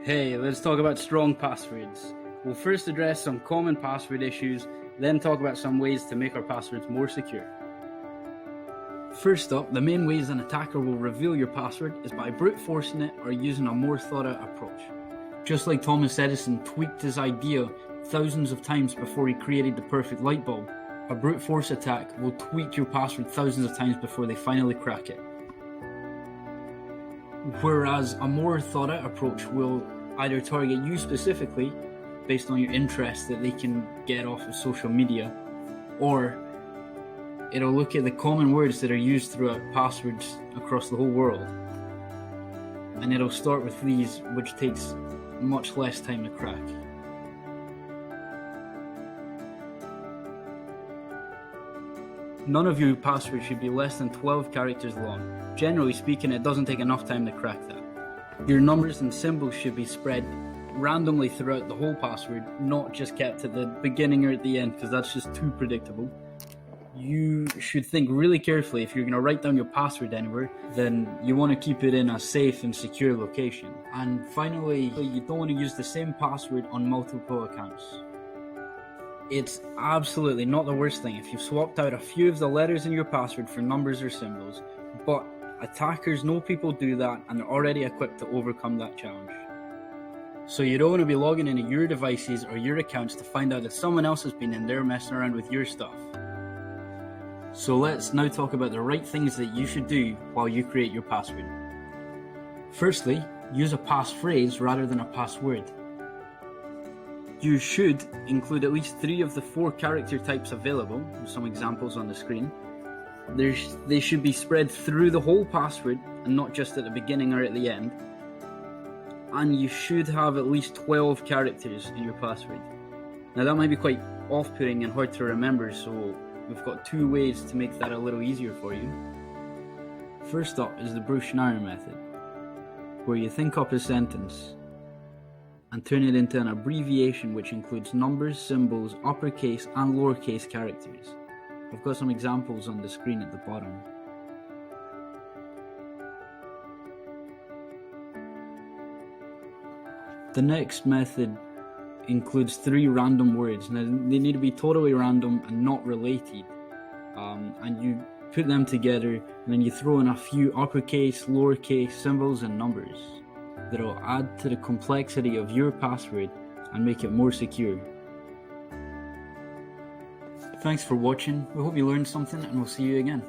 Hey, let's talk about strong passwords. We'll first address some common password issues, then talk about some ways to make our passwords more secure. First up, the main ways an attacker will reveal your password is by brute forcing it or using a more thought out approach. Just like Thomas Edison tweaked his idea thousands of times before he created the perfect light bulb, a brute force attack will tweak your password thousands of times before they finally crack it. Whereas a more thought out approach will either target you specifically based on your interests that they can get off of social media, or it'll look at the common words that are used throughout passwords across the whole world, and it'll start with these, which takes much less time to crack. None of your passwords should be less than 12 characters long. Generally speaking, it doesn't take enough time to crack that. Your numbers and symbols should be spread randomly throughout the whole password, not just kept at the beginning or at the end, because that's just too predictable. You should think really carefully. If you're going to write down your password anywhere, then you want to keep it in a safe and secure location. And finally, you don't want to use the same password on multiple accounts. It's absolutely not the worst thing if you've swapped out a few of the letters in your password for numbers or symbols, but attackers know people do that and they're already equipped to overcome that challenge. So you don't want to be logging into your devices or your accounts to find out that someone else has been in there messing around with your stuff. So let's now talk about the right things that you should do while you create your password. Firstly, use a passphrase rather than a password. You should include at least 3 of the 4 character types available, with some examples on the screen. They should be spread through the whole password and not just at the beginning or at the end. And you should have at least 12 characters in your password. Now that might be quite off-putting and hard to remember, so we've got 2 ways to make that a little easier for you. First up is the Bruce Schneier method, where you think up a sentence and turn it into an abbreviation which includes numbers, symbols, uppercase and lowercase characters. I've got some examples on the screen at the bottom. The next method includes 3 random words. Now they need to be totally random and not related, and you put them together and then you throw in a few uppercase, lowercase, symbols and numbers that'll add to the complexity of your password and make it more secure. Thanks for watching. We hope you learned something and we'll see you again.